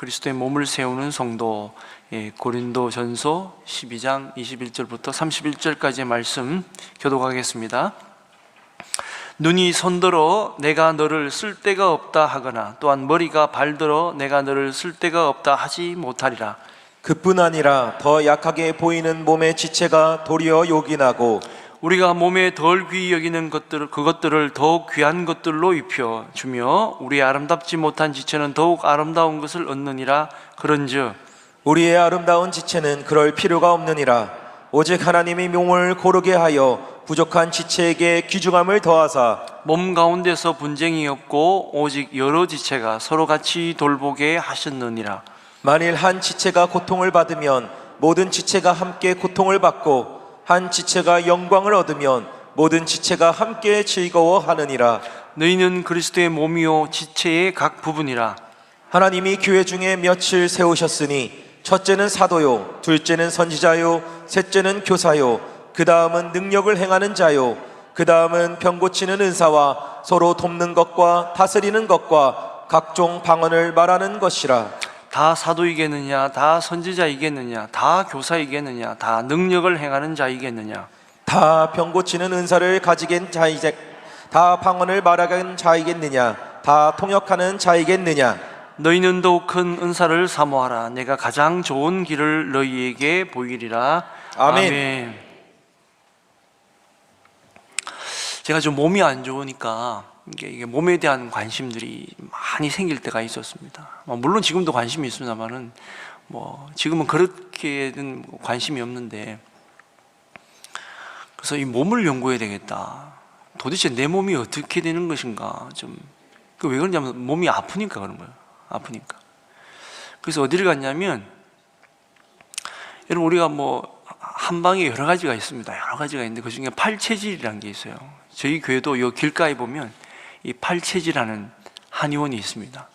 그리스도의 몸을 세우는 성도, 고린도전서 12장 21절부터 31절까지의 말씀 교독하겠습니다. 눈이 손들어 내가 너를 쓸데가 없다 하거나 또한 머리가 발들어 내가 너를 쓸데가 없다 하지 못하리라. 그뿐 아니라 더 약하게 보이는 몸의 지체가 도리어 요긴하고 우리가 몸에 덜 귀히 여기는 그것들을 더욱 귀한 것들로 입혀 주며 우리의 아름답지 못한 지체는 더욱 아름다운 것을 얻느니라. 그런즉 우리의 아름다운 지체는 그럴 필요가 없느니라. 오직 하나님이 몸을 고르게 하여 부족한 지체에게 귀중함을 더하사 몸 가운데서 분쟁이 없고 오직 여러 지체가 서로 같이 돌보게 하셨느니라. 만일 한 지체가 고통을 받으면 모든 지체가 함께 고통을 받고 한 지체가 영광을 얻으면 모든 지체가 함께 즐거워하느니라. 너희는 그리스도의 몸이요 지체의 각 부분이라. 하나님이 교회 중에 며칠 세우셨으니 첫째는 사도요, 둘째는 선지자요, 셋째는 교사요, 그 다음은 능력을 행하는 자요, 그 다음은 병 고치는 은사와 서로 돕는 것과 다스리는 것과 각종 방언을 말하는 것이라. 다 사도이겠느냐, 다 선지자이겠느냐, 다 교사이겠느냐, 다 능력을 행하는 자이겠느냐, 다 병 고치는 은사를 가지겐 자이겠, 다 방언을 말하는 자이겠느냐, 다 통역하는 자이겠느냐. 너희는 더욱 큰 은사를 사모하라. 내가 가장 좋은 길을 너희에게 보이리라. 아멘. 제가 좀 몸이 안 좋으니까 이게 몸에 대한 관심들이 많이 생길 때가 있었습니다. 물론 지금도 관심이 있습니다만은 지금은 그렇게는 관심이 없는데, 그래서 이 몸을 연구해야 되겠다. 도대체 내 몸이 어떻게 되는 것인가. 왜 그러냐면 몸이 아프니까 그런 거예요. 아프니까. 그래서 어디를 갔냐면, 여러분 우리가 한방에 여러 가지가 있습니다. 여러 가지가 있는데 그 중에 팔체질이라는 게 있어요. 저희 교회도 요 길가에 보면 이 팔체질하는 한의원이 있습니다.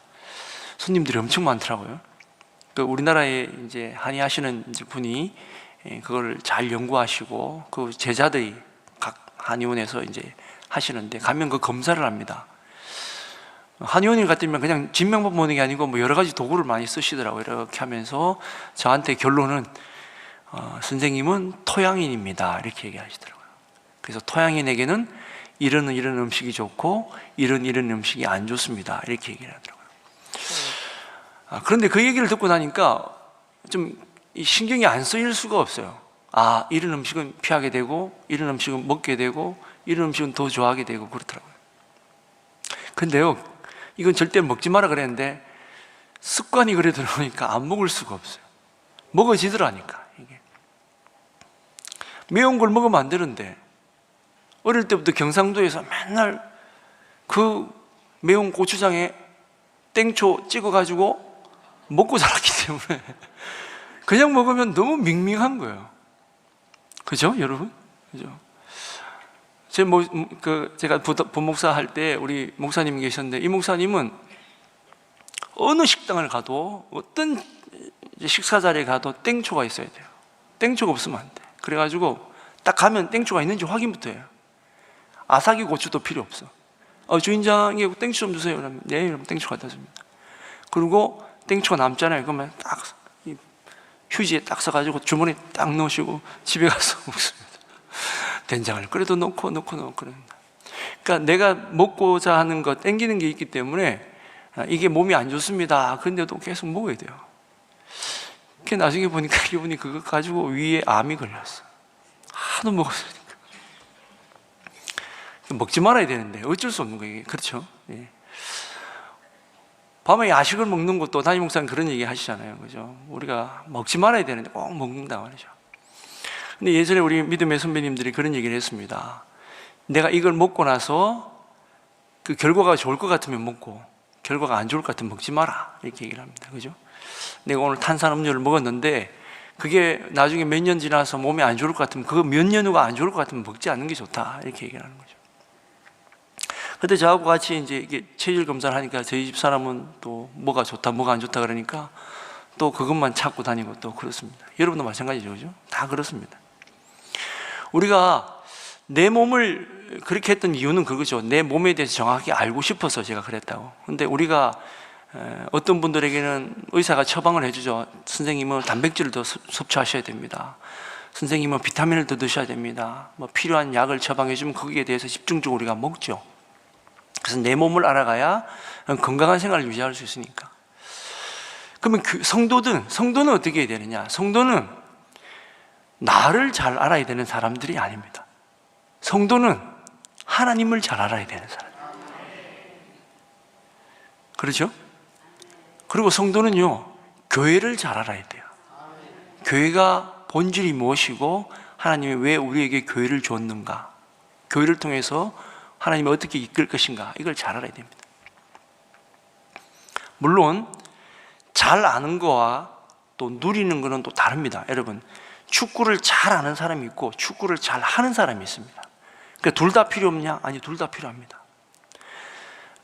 손님들이 엄청 많더라고요. 우리나라에 이제 한의 하시는 분이 그걸 잘 연구하시고 그 제자들이 각 한의원에서 이제 하시는데 가면 그 검사를 합니다. 한의원에 갔더니 그냥 진명만 보는 게 아니고 여러 가지 도구를 많이 쓰시더라고요. 이렇게 하면서 저한테 결론은 선생님은 토양인입니다 이렇게 얘기하시더라고요. 그래서 토양인에게는 이런 음식이 좋고 이런 음식이 안 좋습니다 이렇게 얘기를 하더라고요. 그런데 그 얘기를 듣고 나니까 좀 신경이 안 쓰일 수가 없어요. 이런 음식은 피하게 되고 이런 음식은 먹게 되고 이런 음식은 더 좋아하게 되고 그렇더라고요. 근데요, 이건 절대 먹지 마라 그랬는데 습관이 그래 들어오니까 안 먹을 수가 없어요. 먹어지더라니까. 이게 매운 걸 먹으면 안 되는데 어릴 때부터 경상도에서 맨날 그 매운 고추장에 땡초 찍어가지고 먹고 자랐기 때문에 그냥 먹으면 너무 밍밍한 거예요. 그죠, 여러분? 그죠? 제가 부목사 할 때 우리 목사님이 계셨는데, 이 목사님은 어느 식당을 가도 어떤 식사 자리에 가도 땡초가 있어야 돼요. 땡초가 없으면 안 돼. 그래가지고 딱 가면 땡초가 있는지 확인부터 해요. 아삭이 고추도 필요 없어. 주인장이 땡초 좀 주세요. 그러면 네, 그럼 땡초 갖다 줍니다. 그리고 땡초가 남잖아요. 그러면 딱 휴지에 딱 써가지고 주머니에 딱 넣으시고 집에 가서 먹습니다. 된장을 끓여도 넣고 그럽니다. 그러니까 내가 먹고자 하는 거 땡기는 게 있기 때문에 이게 몸이 안 좋습니다. 그런데도 계속 먹어야 돼요. 나중에 보니까 이분이 그거 가지고 위에 암이 걸렸어. 하도 먹었으니까. 먹지 말아야 되는데 어쩔 수 없는 거예요. 그렇죠? 예. 밤에 야식을 먹는 것도 담임 목사님 그런 얘기 하시잖아요. 그죠? 우리가 먹지 말아야 되는데 꼭 먹는다 말이죠. 근데 예전에 우리 믿음의 선배님들이 그런 얘기를 했습니다. 내가 이걸 먹고 나서 그 결과가 좋을 것 같으면 먹고 결과가 안 좋을 것 같으면 먹지 마라 이렇게 얘기를 합니다. 그죠? 내가 오늘 탄산음료를 먹었는데 그게 나중에 몇 년 지나서 몸에 안 좋을 것 같으면 그 몇 년 후가 안 좋을 것 같으면 먹지 않는 게 좋다 이렇게 얘기를 하는 거죠. 그때 저하고 같이 이제 이게 체질 검사를 하니까 저희 집 사람은 또 뭐가 좋다 뭐가 안 좋다 그러니까 또 그것만 찾고 다니고 또 그렇습니다. 여러분도 마찬가지죠, 그죠? 다 그렇습니다. 우리가 내 몸을 그렇게 했던 이유는 그거죠. 내 몸에 대해서 정확히 알고 싶어서 제가 그랬다고. 근데 우리가 어떤 분들에게는 의사가 처방을 해주죠. 선생님은 단백질을 더 섭취하셔야 됩니다. 선생님은 비타민을 더 드셔야 됩니다. 뭐 필요한 약을 처방해주면 거기에 대해서 집중적으로 우리가 먹죠. 그래서 내 몸을 알아가야 건강한 생활을 유지할 수 있으니까. 그러면 그 성도는 어떻게 해야 되느냐? 성도는 나를 잘 알아야 되는 사람들이 아닙니다. 성도는 하나님을 잘 알아야 되는 사람. 그렇죠? 그리고 성도는요, 교회를 잘 알아야 돼요. 교회가 본질이 무엇이고 하나님이 왜 우리에게 교회를 줬는가, 교회를 통해서 하나님이 어떻게 이끌 것인가, 이걸 잘 알아야 됩니다. 물론 잘 아는 거와 또 누리는 거는 또 다릅니다. 여러분, 축구를 잘 아는 사람이 있고 축구를 잘 하는 사람이 있습니다. 그러니까 둘 다 필요 없냐? 아니, 둘 다 필요합니다.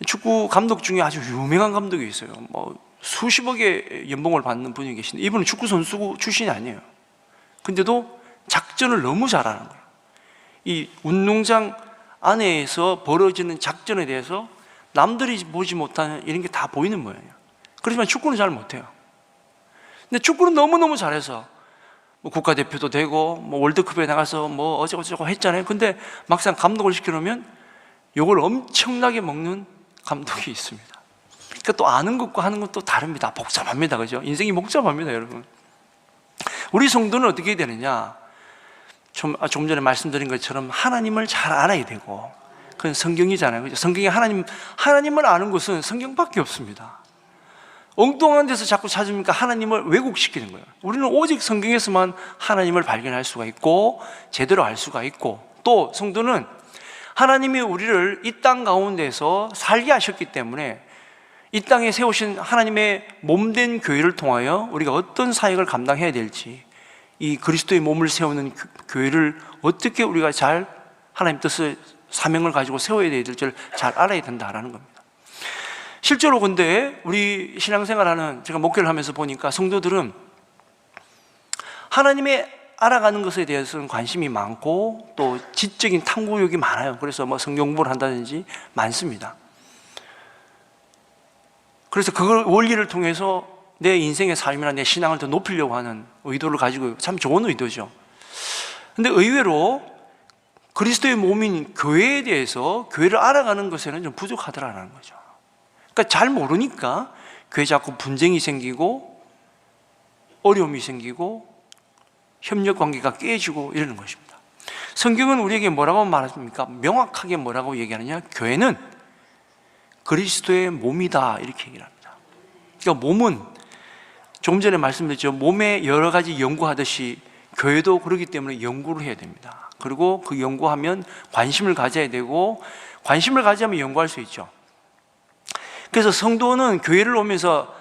축구 감독 중에 아주 유명한 감독이 있어요. 뭐 수십억의 연봉을 받는 분이 계신데, 이분은 축구 선수 출신이 아니에요. 근데도 작전을 너무 잘하는 거예요. 이 운동장 안에서 벌어지는 작전에 대해서 남들이 보지 못하는 이런 게 다 보이는 모양이에요. 그렇지만 축구는 잘 못해요. 근데 축구는 너무너무 잘해서 뭐 국가대표도 되고 뭐 월드컵에 나가서 뭐 어쩌고저쩌고 했잖아요. 근데 막상 감독을 시켜놓으면 요걸 엄청나게 먹는 감독이 있습니다. 그러니까 또 아는 것과 하는 것도 다릅니다. 복잡합니다. 그죠? 인생이 복잡합니다, 여러분. 우리 성도는 어떻게 해야 되느냐? 좀 전에 말씀드린 것처럼 하나님을 잘 알아야 되고, 그건 성경이잖아요. 그죠? 성경에 하나님을 아는 것은 성경밖에 없습니다. 엉뚱한 데서 자꾸 찾으니까 하나님을 왜곡시키는 거예요. 우리는 오직 성경에서만 하나님을 발견할 수가 있고 제대로 알 수가 있고, 또 성도는 하나님이 우리를 이 땅 가운데서 살게 하셨기 때문에 이 땅에 세우신 하나님의 몸된 교회를 통하여 우리가 어떤 사역을 감당해야 될지, 이 그리스도의 몸을 세우는 교회를 어떻게 우리가 잘 하나님 뜻을, 사명을 가지고 세워야 될지를 잘 알아야 된다라는 겁니다. 실제로 근데 우리 신앙생활하는, 제가 목회를 하면서 보니까 성도들은 하나님의 알아가는 것에 대해서는 관심이 많고 또 지적인 탐구욕이 많아요. 그래서 뭐 성경 공부를 한다든지 많습니다. 그래서 그걸 원리를 통해서 내 인생의 삶이나 내 신앙을 더 높이려고 하는 의도를 가지고, 참 좋은 의도죠. 근데 의외로 그리스도의 몸인 교회에 대해서, 교회를 알아가는 것에는 좀 부족하더라는 거죠. 그러니까 잘 모르니까 교회 자꾸 분쟁이 생기고 어려움이 생기고 협력 관계가 깨지고 이러는 것입니다. 성경은 우리에게 뭐라고 말합니까? 명확하게 뭐라고 얘기하느냐? 교회는 그리스도의 몸이다, 이렇게 얘기를 합니다. 그러니까 몸은, 조금 전에 말씀드렸죠. 몸에 여러 가지 연구하듯이 교회도 그렇기 때문에 연구를 해야 됩니다. 그리고 그 연구하면 관심을 가져야 되고, 관심을 가지면 연구할 수 있죠. 그래서 성도는 교회를 오면서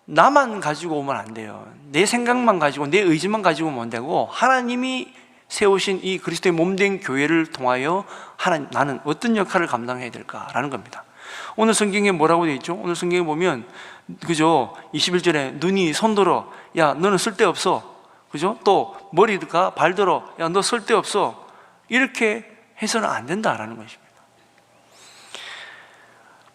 나만 가지고 오면 안 돼요. 내 생각만 가지고, 내 의지만 가지고 오면 안 되고, 하나님이 세우신 이 그리스도의 몸된 교회를 통하여 나는 어떤 역할을 감당해야 될까라는 겁니다. 오늘 성경에 뭐라고 되어 있죠? 오늘 성경에 보면, 그죠? 21절에 눈이 손들어, 야 너는 쓸데없어, 그죠? 또 머리가 발들어, 야 너 쓸데없어, 이렇게 해서는 안 된다라는 것입니다.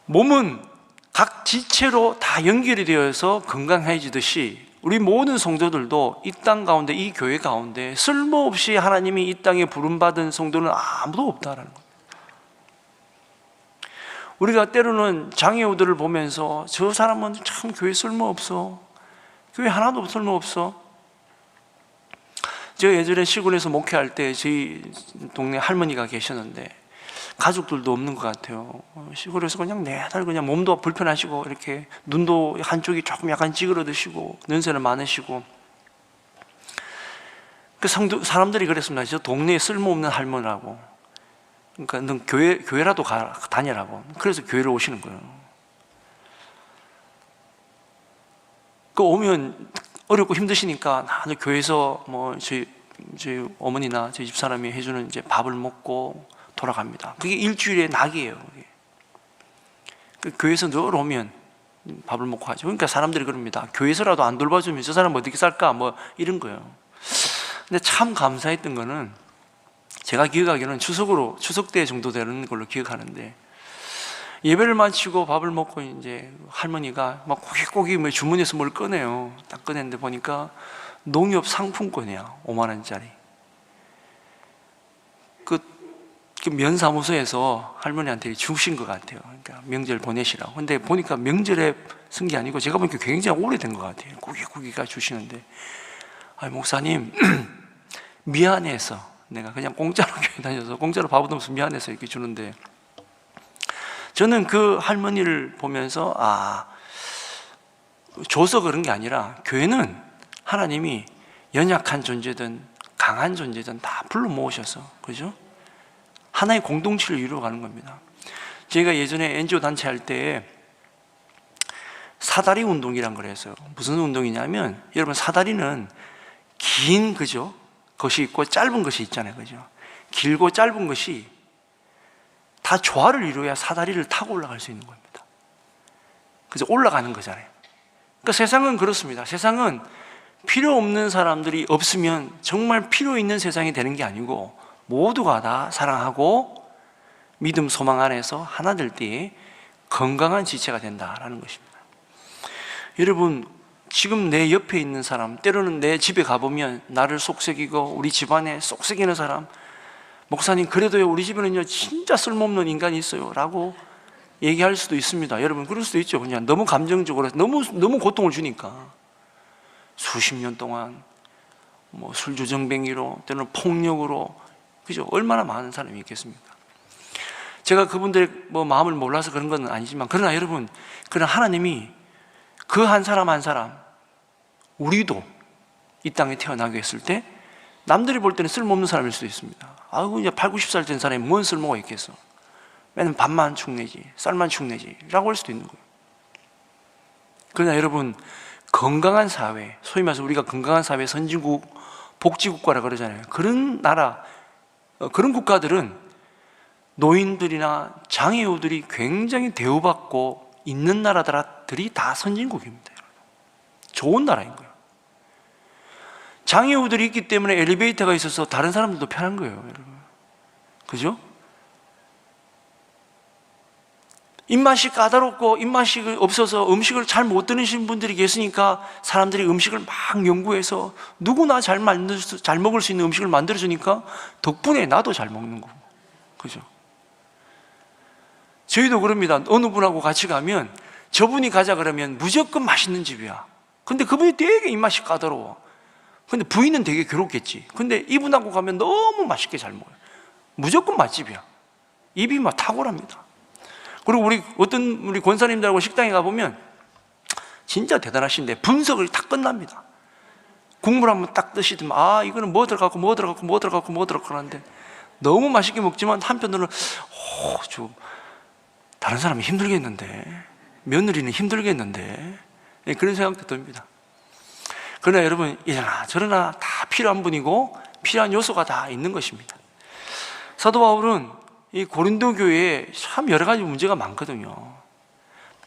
몸은 각 지체로 다 연결이 되어서 건강해지듯이 우리 모든 성도들도 이 땅 가운데, 이 교회 가운데 쓸모없이 하나님이 이 땅에 부름받은 성도는 아무도 없다라는 겁니다. 우리가 때로는 장애우들을 보면서 저 사람은 참 교회 쓸모없어, 교회 하나도 쓸모없어. 제가 예전에 시골에서 목회할 때 저희 동네 할머니가 계셨는데 가족들도 없는 것 같아요. 시골에서 그냥 매달 그냥 몸도 불편하시고, 이렇게 눈도 한쪽이 조금 약간 찌그러드시고, 연세는 많으시고, 그 사람들이 그랬습니다. 저 동네에 쓸모없는 할머니라고. 그러니까 넌 교회라도 다니라고. 그래서 교회를 오시는 거예요. 그 오면 어렵고 힘드시니까 나는 교회에서 뭐 저희 어머니나 저희 집사람이 해주는 이제 밥을 먹고 돌아갑니다. 그게 일주일의 낙이에요. 그 교회에서 늘 오면 밥을 먹고 하죠. 그러니까 사람들이 그럽니다. 교회에서라도 안 돌봐주면 저 사람 어떻게 살까, 뭐 이런 거예요. 근데 참 감사했던 거는, 제가 기억하기로는 추석 때 정도 되는 걸로 기억하는데, 예배를 마치고 밥을 먹고 이제 할머니가 막 고깃고깃 뭐 주머니에서 뭘 꺼내요. 딱 꺼냈는데 보니까 농협 상품권이야. 5만 원짜리. 그 면사무소에서 할머니한테 주신 것 같아요. 그러니까 명절 보내시라고. 근데 보니까 명절에 쓴 게 아니고 제가 보니까 굉장히 오래된 것 같아요. 고깃고깃가 주시는데, 목사님 미안해서 내가 그냥 공짜로 교회 다녀서 공짜로 밥 얻으면서 미안해서 이렇게 주는데, 저는 그 할머니를 보면서 줘서 그런 게 아니라 교회는 하나님이 연약한 존재든 강한 존재든 다 불러 모으셔서, 그죠? 하나의 공동체를 이루어가는 겁니다. 제가 예전에 NGO 단체 할 때 사다리 운동이란 걸 했어요. 무슨 운동이냐면, 여러분 사다리는 긴, 그죠? 것이 있고 짧은 것이 있잖아요, 그죠? 길고 짧은 것이 다 조화를 이루어야 사다리를 타고 올라갈 수 있는 겁니다. 그래서 올라가는 거잖아요. 그러니까 세상은 그렇습니다. 세상은 필요 없는 사람들이 없으면 정말 필요 있는 세상이 되는 게 아니고, 모두가 다 사랑하고 믿음, 소망 안에서 하나 될 때 건강한 지체가 된다라는 것입니다. 여러분, 지금 내 옆에 있는 사람, 때로는 내 집에 가보면 나를 속삭이고 우리 집안에 속삭이는 사람, 목사님 그래도요 우리 집에는요 진짜 쓸모없는 인간이 있어요 라고 얘기할 수도 있습니다. 여러분 그럴 수도 있죠. 그냥 너무 감정적으로 너무 고통을 주니까 수십 년 동안 뭐 술주정뱅이로 때로는 폭력으로, 그죠? 얼마나 많은 사람이 있겠습니까? 제가 그분들의 뭐 마음을 몰라서 그런 건 아니지만, 그러나 여러분, 그러나 하나님이 그 한 사람 한 사람, 우리도 이 땅에 태어나게 했을 때 남들이 볼 때는 쓸모없는 사람일 수도 있습니다. 이제 8, 90살 된 사람이 뭔 쓸모가 있겠어? 맨날 밥만 축내지, 쌀만 축내지 라고 할 수도 있는 거예요. 그러나 여러분, 건강한 사회, 소위 말해서 우리가 건강한 사회, 선진국, 복지국가라 그러잖아요. 그런 나라, 그런 국가들은 노인들이나 장애우들이 굉장히 대우받고 있는 나라들이 다 선진국입니다. 좋은 나라인 거예요. 장애우들이 있기 때문에 엘리베이터가 있어서 다른 사람들도 편한 거예요, 여러분. 그죠? 입맛이 까다롭고 입맛이 없어서 음식을 잘 못 드시는 분들이 계시니까 사람들이 음식을 막 연구해서 누구나 잘 먹을 수 있는 음식을 만들어주니까 덕분에 나도 잘 먹는 거고, 그죠? 저희도 그럽니다. 어느 분하고 같이 가면 저분이 가자 그러면 무조건 맛있는 집이야. 근데 그분이 되게 입맛이 까다로워. 근데 부인은 되게 괴롭겠지. 근데 이분하고 가면 너무 맛있게 잘 먹어요. 무조건 맛집이야. 입이 막 탁월합니다. 그리고 우리 권사님들하고 식당에 가보면 진짜 대단하신데 분석을 다 끝납니다. 국물 한번 딱 드시더만 이거는 뭐 들어가고 뭐 들어가고 뭐 들어가고 뭐 들어가고 하는데 너무 맛있게 먹지만 한편으로는 좀 다른 사람이 힘들겠는데, 며느리는 힘들겠는데, 그런 생각도 듭니다. 그러나 여러분, 이러나 저러나 다 필요한 분이고 필요한 요소가 다 있는 것입니다. 사도 바울은 이 고린도 교회에 참 여러 가지 문제가 많거든요.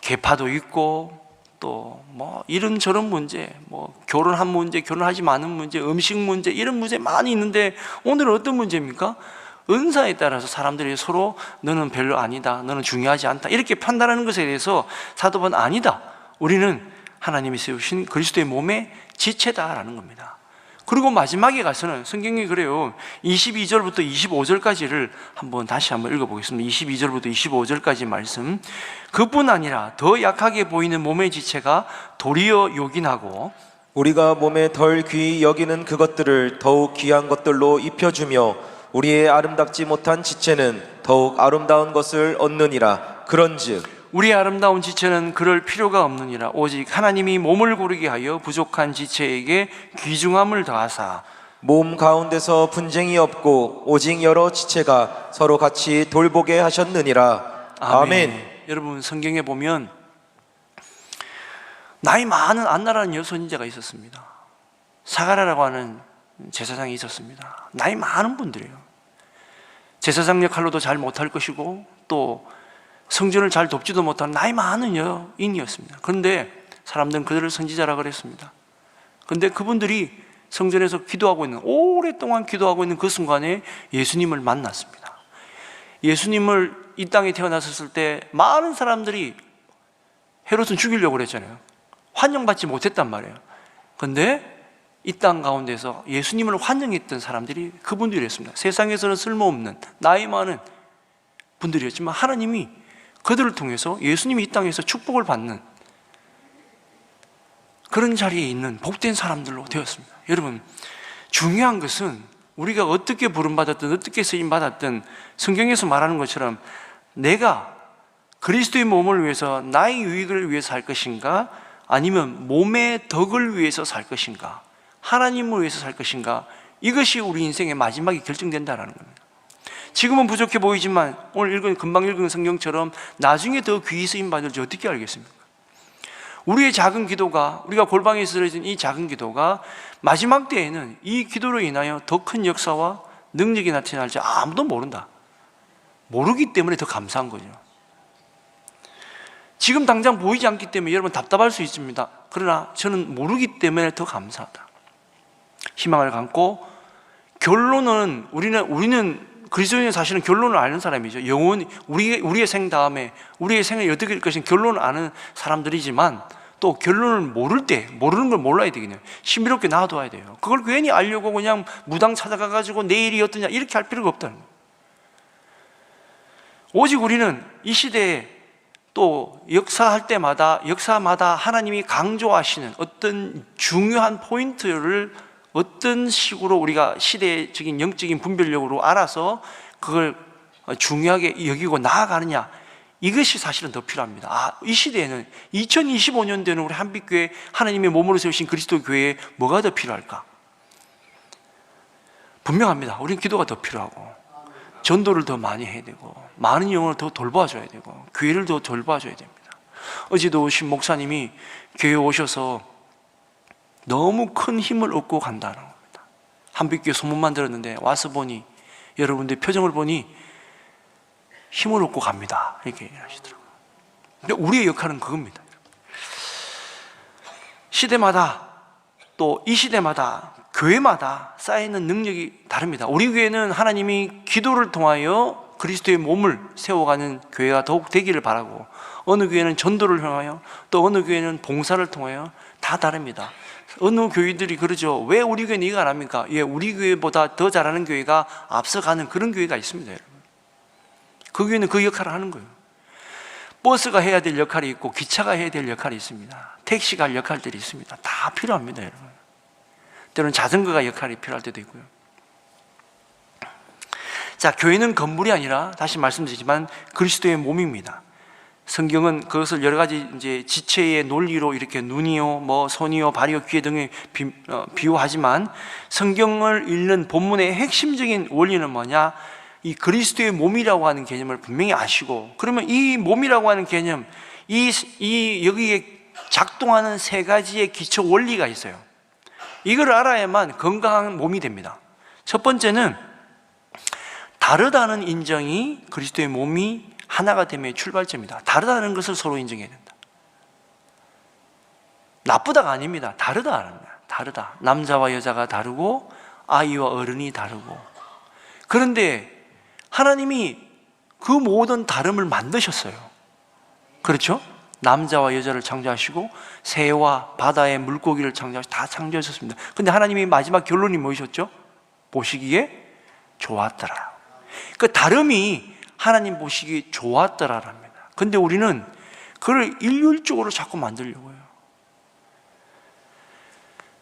계파도 있고 또 뭐 이런저런 문제, 뭐 결혼한 문제, 결혼하지 않은 문제, 음식 문제, 이런 문제 많이 있는데 오늘은 어떤 문제입니까? 은사에 따라서 사람들이 서로 너는 별로 아니다, 너는 중요하지 않다 이렇게 판단하는 것에 대해서 사도 바울은 아니다, 우리는 하나님이 세우신 그리스도의 몸의 지체다라는 겁니다. 그리고 마지막에 가서는 성경이 그래요. 22절부터 25절까지를 다시 한번 읽어보겠습니다. 22절부터 25절까지 말씀. 그뿐 아니라 더 약하게 보이는 몸의 지체가 도리어 요긴하고 우리가 몸에 덜 귀히 여기는 그것들을 더욱 귀한 것들로 입혀주며 우리의 아름답지 못한 지체는 더욱 아름다운 것을 얻느니라. 그런즉 우리의 아름다운 지체는 그럴 필요가 없느니라. 오직 하나님이 몸을 고르게 하여 부족한 지체에게 귀중함을 더하사 몸 가운데서 분쟁이 없고 오직 여러 지체가 서로 같이 돌보게 하셨느니라. 아멘. 여러분 성경에 보면 나이 많은 안나라는 여선지자가 있었습니다. 사가랴라고 하는 제사장이 있었습니다. 나이 많은 분들이에요. 제사장 역할로도 잘 못할 것이고 또 성전을 잘 돕지도 못한 나이 많은 여인이었습니다. 그런데 사람들은 그들을 선지자라 그랬습니다. 그런데 그분들이 성전에서 기도하고 있는, 오랫동안 기도하고 있는 그 순간에 예수님을 만났습니다. 예수님을 이 땅에 태어났을 때 많은 사람들이 헤롯은 죽이려고 그랬잖아요. 환영받지 못했단 말이에요. 근데 이 땅 가운데서 예수님을 환영했던 사람들이 그분들이었습니다. 세상에서는 쓸모없는 나이 많은 분들이었지만 하나님이 그들을 통해서 예수님이 이 땅에서 축복을 받는 그런 자리에 있는 복된 사람들로 되었습니다. 여러분, 중요한 것은 우리가 어떻게 부름받았든 어떻게 쓰임받았든 성경에서 말하는 것처럼 내가 그리스도의 몸을 위해서 나의 유익을 위해서 살 것인가, 아니면 몸의 덕을 위해서 살 것인가, 하나님을 위해서 살 것인가, 이것이 우리 인생의 마지막에 결정된다는 겁니다. 지금은 부족해 보이지만 오늘 금방 읽은 성경처럼 나중에 더 귀히 쓰임받을지 어떻게 알겠습니까? 우리의 작은 기도가, 우리가 골방에 쓰러진 이 작은 기도가 마지막 때에는 이 기도로 인하여 더 큰 역사와 능력이 나타날지 아무도 모른다. 모르기 때문에 더 감사한 거죠. 지금 당장 보이지 않기 때문에 여러분 답답할 수 있습니다. 그러나 저는 모르기 때문에 더 감사하다. 희망을 갖고, 결론은 우리는 그리스도인의 사실은 결론을 아는 사람이죠. 영원히 우리의 생 다음에 우리의 생을 어떻게 될 것인 결론을 아는 사람들이지만, 또 결론을 모를 때 모르는 걸 몰라야 되겠네요. 신비롭게 놔둬야 돼요. 그걸 괜히 알려고 그냥 무당 찾아가가지고 내일이 어떠냐 이렇게 할 필요가 없다는 거예요. 오직 우리는 이 시대에 또 역사마다 하나님이 강조하시는 어떤 중요한 포인트를 어떤 식으로 우리가 시대적인 영적인 분별력으로 알아서 그걸 중요하게 여기고 나아가느냐, 이것이 사실은 더 필요합니다. 이 시대에는 2025년도에는 우리 한빛교회 하나님의 몸으로 세우신 그리스도 교회에 뭐가 더 필요할까? 분명합니다. 우리는 기도가 더 필요하고, 전도를 더 많이 해야 되고, 많은 영혼을 더 돌봐줘야 되고, 교회를 더 돌봐줘야 됩니다. 어제도 오신 목사님이 교회에 오셔서 너무 큰 힘을 얻고 간다는 겁니다. 한빛교회 소문만 들었는데 와서 보니, 여러분들 표정을 보니 힘을 얻고 갑니다, 이렇게 하시더라고요. 근데 우리의 역할은 그겁니다. 시대마다, 또 이 시대마다, 교회마다 쌓이는 능력이 다릅니다. 우리 교회는 하나님이 기도를 통하여 그리스도의 몸을 세워가는 교회가 더욱 되기를 바라고, 어느 교회는 전도를 향하여, 또 어느 교회는 봉사를 통하여, 다 다릅니다. 어느 교회들이 그러죠. 왜 우리 교회는 이거 안 합니까? 예, 우리 교회보다 더 잘하는 교회가 앞서가는 그런 교회가 있습니다, 여러분. 그 교회는 그 역할을 하는 거예요. 버스가 해야 될 역할이 있고, 기차가 해야 될 역할이 있습니다. 택시가 할 역할들이 있습니다. 다 필요합니다, 여러분. 때로는 자전거가 역할이 필요할 때도 있고요. 자, 교회는 건물이 아니라, 다시 말씀드리지만 그리스도의 몸입니다. 성경은 그것을 여러 가지 이제 지체의 논리로 이렇게 눈이요, 뭐 손이요, 발이요, 귀 등을 비유하지만, 성경을 읽는 본문의 핵심적인 원리는 뭐냐? 이 그리스도의 몸이라고 하는 개념을 분명히 아시고, 그러면 이 몸이라고 하는 개념, 여기에 작동하는 세 가지의 기초 원리가 있어요. 이걸 알아야만 건강한 몸이 됩니다. 첫 번째는 다르다는 인정이 그리스도의 몸이 하나가 됨의 출발점이다. 다르다는 것을 서로 인정해야 된다. 나쁘다가 아닙니다. 다르다. 남자와 여자가 다르고, 아이와 어른이 다르고. 그런데 하나님이 그 모든 다름을 만드셨어요. 그렇죠? 남자와 여자를 창조하시고 새와 바다의 물고기를 창조하시고 다 창조하셨습니다. 근데 하나님이 마지막 결론이 뭐셨죠? 보시기에 좋았더라. 그 다름이 하나님 보시기에 좋았더라랍니다. 근데 우리는 그걸 일률적으로 자꾸 만들려고 해요.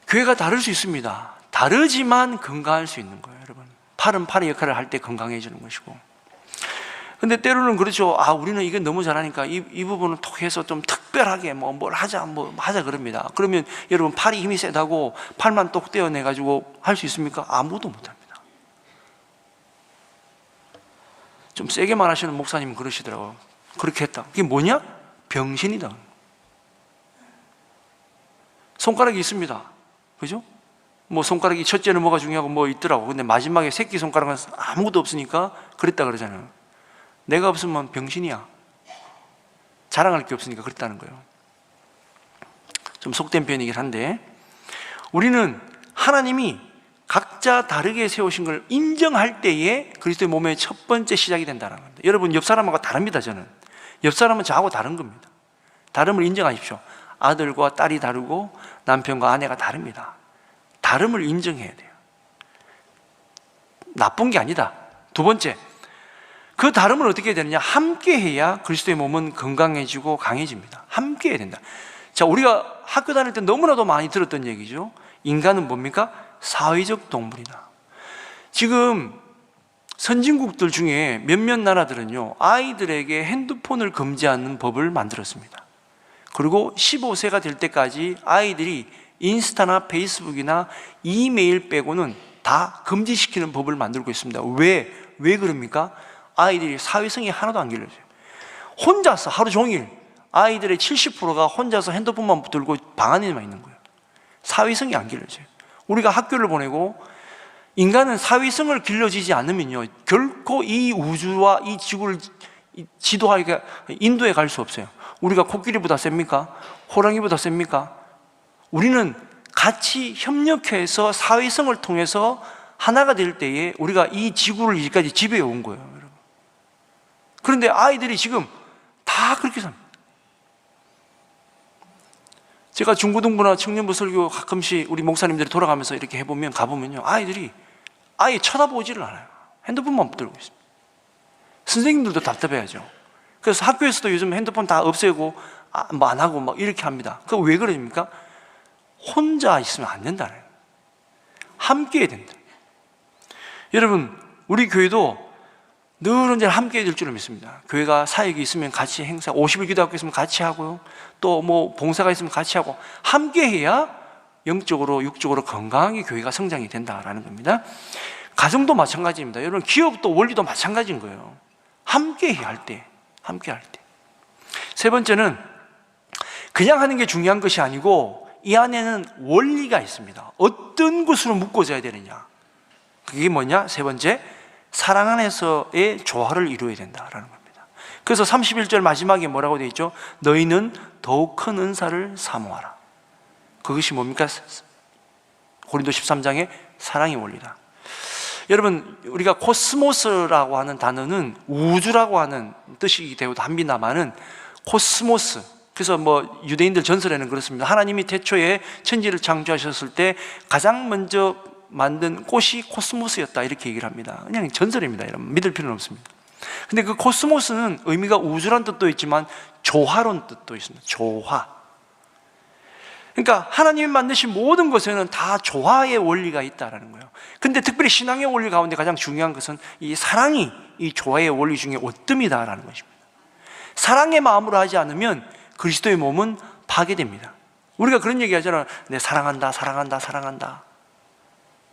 교회가 다를 수 있습니다. 다르지만 건강할 수 있는 거예요, 여러분. 팔은 팔의 역할을 할 때 건강해지는 것이고. 근데 때로는 그렇죠. 우리는 이게 너무 잘하니까 이 부분을 톡 해서 좀 특별하게 뭘 하자 그럽니다. 그러면 여러분 팔이 힘이 세다고 팔만 똑 떼어내가지고 할 수 있습니까? 아무도 못합니다. 좀 세게 말하시는 목사님은 그러시더라고요. 그렇게 했다. 그게 뭐냐? 병신이다. 손가락이 있습니다. 그죠? 뭐 손가락이 첫째는 뭐가 중요하고 뭐 있더라고. 근데 마지막에 새끼 손가락은 아무것도 없으니까 그랬다 그러잖아요. 내가 없으면 병신이야. 자랑할 게 없으니까 그랬다는 거예요. 좀 속된 표현이긴 한데, 우리는 하나님이 각자 다르게 세우신 걸 인정할 때에 그리스도의 몸의 첫 번째 시작이 된다는 겁니다. 여러분, 옆 사람하고 다릅니다. 저는 옆 사람은 저하고 다른 겁니다. 다름을 인정하십시오. 아들과 딸이 다르고 남편과 아내가 다릅니다. 다름을 인정해야 돼요. 나쁜 게 아니다. 두 번째, 그 다름을 어떻게 해야 되느냐? 함께 해야 그리스도의 몸은 건강해지고 강해집니다. 함께 해야 된다. 자, 우리가 학교 다닐 때 너무나도 많이 들었던 얘기죠. 인간은 뭡니까? 사회적 동물이다. 지금 선진국들 중에 몇몇 나라들은요, 아이들에게 핸드폰을 금지하는 법을 만들었습니다. 그리고 15세가 될 때까지 아이들이 인스타나 페이스북이나 이메일 빼고는 다 금지시키는 법을 만들고 있습니다. 왜 그럽니까? 아이들이 사회성이 하나도 안 길러져요. 혼자서 하루 종일 아이들의 70%가 혼자서 핸드폰만 들고 방 안에만 있는 거예요. 사회성이 안 길러져요. 우리가 학교를 보내고 인간은 사회성을 길러지지 않으면요, 결코 이 우주와 이 지구를 지도하게 인도해 갈 수 없어요. 우리가 코끼리보다 셉니까? 호랑이보다 셉니까? 우리는 같이 협력해서 사회성을 통해서 하나가 될 때에 우리가 이 지구를 여기까지 지배해 온 거예요, 여러분. 그런데 아이들이 지금 다 그렇게 삽니다. 제가 중고등부나 청년부 설교 가끔씩 우리 목사님들이 돌아가면서 이렇게 가보면요, 아이들이 아예 쳐다보지를 않아요. 핸드폰만 들고 있습니다. 선생님들도 답답해야죠. 그래서 학교에서도 요즘 핸드폰 다 없애고 뭐 안 하고 막 이렇게 합니다. 그거 왜 그러십니까? 혼자 있으면 안 된다는 거예요. 함께 해야 된다. 여러분, 우리 교회도 늘 언제나 함께 해야 될 줄을 믿습니다. 교회가 사역이 있으면 같이 행사, 50일 기도학교 있으면 같이 하고요, 또 뭐 봉사가 있으면 같이 하고, 함께 해야 영적으로 육적으로 건강하게 교회가 성장이 된다라는 겁니다. 가정도 마찬가지입니다. 여러분, 기업도 원리도 마찬가지인 거예요. 함께 해야 할 때, 함께 할 때. 세 번째는 그냥 하는 게 중요한 것이 아니고 이 안에는 원리가 있습니다. 어떤 것으로 묶어져야 되느냐, 그게 뭐냐? 세 번째, 사랑 안에서의 조화를 이루어야 된다라는 겁니다. 그래서 31절 마지막에 뭐라고 되어 있죠? 너희는 더욱 큰 은사를 사모하라. 그것이 뭡니까? 고린도 13장의 사랑의 원리다. 여러분, 우리가 코스모스라고 하는 단어는 우주라고 하는 뜻이기 때문에 합니다만은, 코스모스, 그래서 뭐 유대인들 전설에는 그렇습니다. 하나님이 태초에 천지를 창조하셨을 때 가장 먼저 만든 꽃이 코스모스였다, 이렇게 얘기를 합니다. 그냥 전설입니다. 여러분, 믿을 필요는 없습니다. 근데 그 코스모스는 의미가 우주란 뜻도 있지만 조화론 뜻도 있습니다. 조화. 그러니까 하나님이 만드신 모든 것에는 다 조화의 원리가 있다라는 거예요. 근데 특별히 신앙의 원리 가운데 가장 중요한 것은 이 사랑이 이 조화의 원리 중에 어뜸이다라는 것입니다. 사랑의 마음으로 하지 않으면 그리스도의 몸은 파괴됩니다. 우리가 그런 얘기 하잖아요. 네, 사랑한다, 사랑한다, 사랑한다.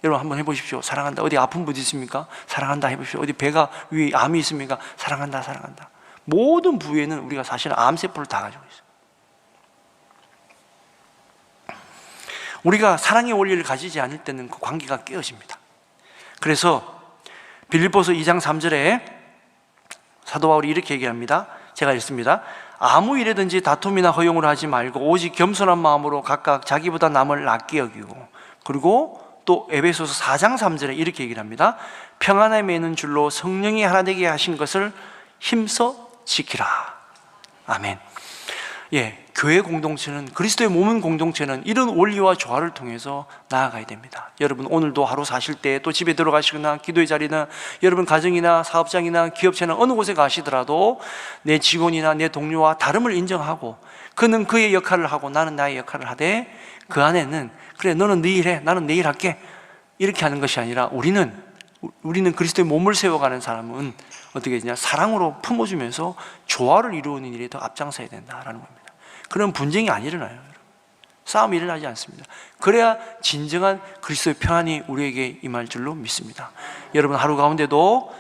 여러분 한번 해보십시오. 사랑한다. 어디 아픈 분 있습니까? 사랑한다 해보십시오. 어디 배가 위에 암이 있습니까? 사랑한다, 사랑한다. 모든 부위에는 우리가 사실 암세포를 다 가지고 있어요. 우리가 사랑의 원리를 가지지 않을 때는 그 관계가 깨어집니다. 그래서 빌립보서 2장 3절에 사도 바울이 이렇게 얘기합니다. 제가 읽습니다. 아무 일에든지 다툼이나 허용을 하지 말고 오직 겸손한 마음으로 각각 자기보다 남을 낫게 여기고, 그리고 또 에베소서 4장 3절에 이렇게 얘기를 합니다. 평안에 매는 줄로 성령이 하나 되게 하신 것을 힘써 지키라. 아멘. 예, 교회 공동체는, 그리스도의 몸은 공동체는 이런 원리와 조화를 통해서 나아가야 됩니다. 여러분, 오늘도 하루 사실 때, 또 집에 들어가시거나 기도의 자리나 여러분 가정이나 사업장이나 기업체나 어느 곳에 가시더라도 내 직원이나 내 동료와 다름을 인정하고, 그는 그의 역할을 하고 나는 나의 역할을 하되, 그 안에는 그래, 너는 네 일 해, 나는 내 일 할게, 이렇게 하는 것이 아니라 우리는 그리스도의 몸을 세워가는 사람은 어떻게 되냐? 사랑으로 품어주면서 조화를 이루는 일에 더 앞장서야 된다라는 겁니다. 그런 분쟁이 안 일어나요. 싸움이 일어나지 않습니다. 그래야 진정한 그리스도의 평안이 우리에게 임할 줄로 믿습니다. 여러분, 하루 가운데도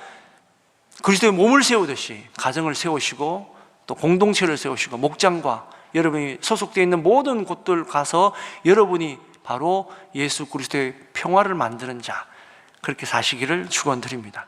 그리스도의 몸을 세우듯이 가정을 세우시고 또 공동체를 세우시고 목장과 여러분이 소속되어 있는 모든 곳들 가서 여러분이 바로 예수 그리스도의 평화를 만드는 자, 그렇게 사시기를 축원드립니다.